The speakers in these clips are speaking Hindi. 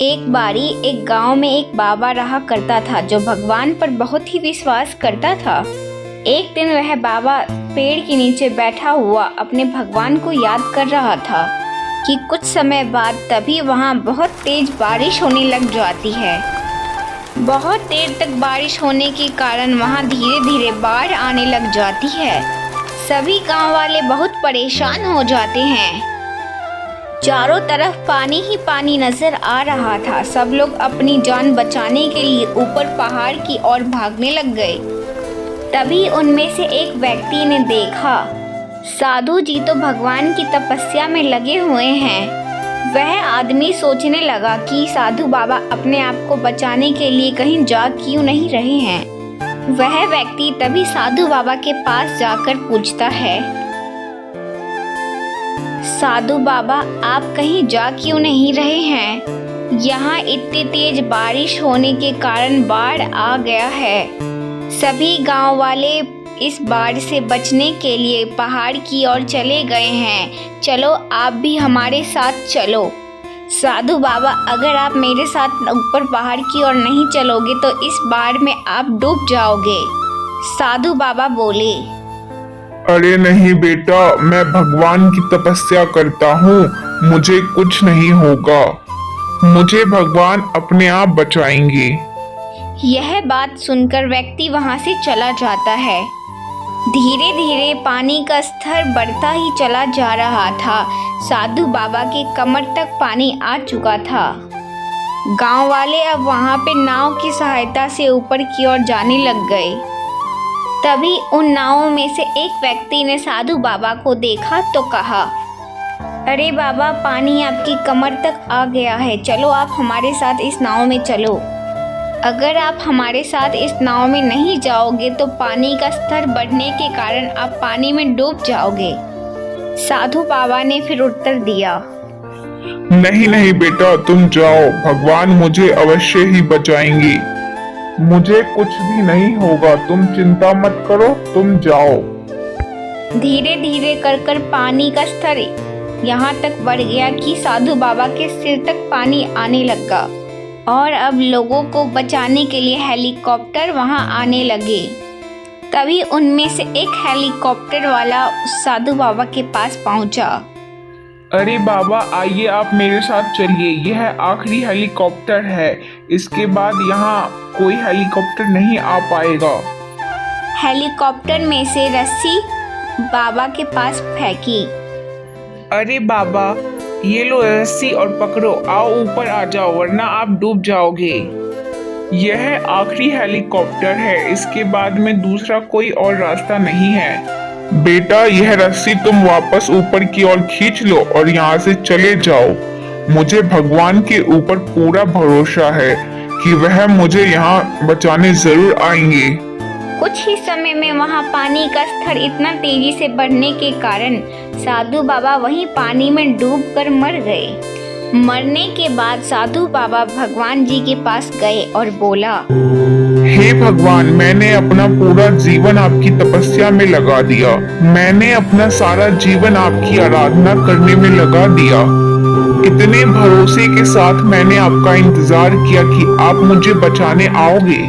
एक बारी एक गांव में एक बाबा रहा करता था जो भगवान पर बहुत ही विश्वास करता था। एक दिन वह बाबा पेड़ के नीचे बैठा हुआ अपने भगवान को याद कर रहा था कि कुछ समय बाद तभी वहां बहुत तेज बारिश होने लग जाती है। बहुत देर तक बारिश होने के कारण वहां धीरे धीरे बाढ़ आने लग जाती है। सभी गांव वाले बहुत परेशान हो जाते हैं। चारों तरफ पानी ही पानी नजर आ रहा था। सब लोग अपनी जान बचाने के लिए ऊपर पहाड़ की ओर भागने लग गए। तभी उनमें से एक व्यक्ति ने देखा, साधु जी तो भगवान की तपस्या में लगे हुए हैं। वह आदमी सोचने लगा कि साधु बाबा अपने आप को बचाने के लिए कहीं जा क्यों नहीं रहे हैं। वह व्यक्ति तभी साधु बाबा के पास जाकर पूछता है, साधु बाबा आप कहीं जा क्यों नहीं रहे हैं? यहाँ इतनी तेज बारिश होने के कारण बाढ़ आ गया है। सभी गांव वाले इस बाढ़ से बचने के लिए पहाड़ की ओर चले गए हैं। चलो आप भी हमारे साथ चलो। साधु बाबा अगर आप मेरे साथ ऊपर पहाड़ की ओर नहीं चलोगे तो इस बाढ़ में आप डूब जाओगे। साधु बाबा बोले, अरे नहीं बेटा, मैं भगवान की तपस्या करता हूँ, मुझे कुछ नहीं होगा। मुझे भगवान अपने आप बचाएंगे। यह बात सुनकर व्यक्ति वहां से चला जाता है। धीरे धीरे पानी का स्तर बढ़ता ही चला जा रहा था। साधु बाबा के कमर तक पानी आ चुका था। गांव वाले अब वहां पे नाव की सहायता से ऊपर की ओर जाने लग गए। तभी उन नावों में से एक व्यक्ति ने साधु बाबा को देखा तो कहा, अरे बाबा पानी आपकी कमर तक आ गया है, चलो आप हमारे साथ इस नाव में चलो। अगर आप हमारे साथ इस नाव में नहीं जाओगे तो पानी का स्तर बढ़ने के कारण आप पानी में डूब जाओगे। साधु बाबा ने फिर उत्तर दिया, नहीं नहीं बेटा, तुम जाओ, भगवान मुझे अवश्य ही बचाएंगे। मुझे कुछ भी नहीं होगा, तुम चिंता मत करो, तुम जाओ। धीरे धीरे कर पानी का स्तर यहाँ तक बढ़ गया कि साधु बाबा के सिर तक पानी आने लगा और अब लोगों को बचाने के लिए हेलीकॉप्टर वहां आने लगे। तभी उनमें से एक हेलीकॉप्टर वाला साधु बाबा के पास पहुंचा। अरे बाबा आइए, आप मेरे साथ चलिए, यह आखिरी हेलीकॉप्टर है। इसके बाद यहाँ कोई हेलीकॉप्टर नहीं आ पाएगा। हेलीकॉप्टर में से रस्सी बाबा के पास फेंकी। अरे बाबा ये लो रस्सी और पकड़ो, आओ ऊपर आ जाओ वरना आप डूब जाओगे। यह आखिरी हेलीकॉप्टर है, इसके बाद में दूसरा कोई और रास्ता नहीं है। बेटा यह रस्सी तुम वापस ऊपर की ओर खींच लो और यहाँ से चले जाओ। मुझे भगवान के ऊपर पूरा भरोसा है कि वह मुझे यहाँ बचाने जरूर आएंगे। कुछ ही समय में वहाँ पानी का स्तर इतना तेजी से बढ़ने के कारण साधु बाबा वहीं पानी में डूबकर मर गए। मरने के बाद साधु बाबा भगवान जी के पास गए और बोला, हे भगवान, मैंने अपना पूरा जीवन आपकी तपस्या में लगा दिया। मैंने अपना सारा जीवन आपकी आराधना करने में लगा दिया। इतने भरोसे के साथ मैंने आपका इंतजार किया कि आप मुझे बचाने आओगे,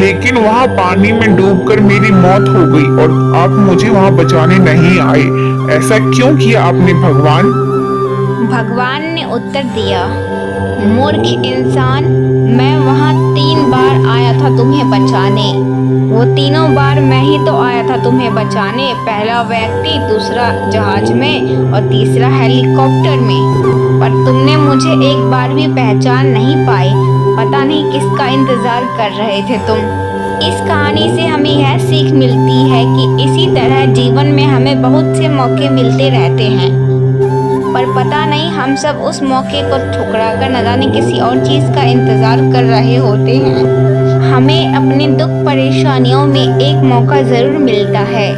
लेकिन वहाँ पानी में डूबकर मेरी मौत हो गई और आप मुझे वहाँ बचाने नहीं आए। ऐसा क्यों किया आपने भगवान? भगवान ने उत्तर दिया, मूर्ख इंसान, मैं वहाँ 3 बार आया था तुम्हें बचाने। वो तीनों बार मैं ही तो आया था तुम्हें बचाने। पहला व्यक्ति, दूसरा जहाज में और तीसरा हेलीकॉप्टर में। पर तुमने मुझे एक बार भी पहचान नहीं पाई। पता नहीं किसका इंतजार कर रहे थे तुम। इस कहानी से हमें यह सीख मिलती है कि इसी तरह जीवन में हमें बहुत से मौके मिलते रहते हैं, पर पता नहीं हम सब उस मौके को ठुकरा कर न जाने किसी और चीज़ का इंतज़ार कर रहे होते हैं। हमें अपने दुख परेशानियों में एक मौका ज़रूर मिलता है।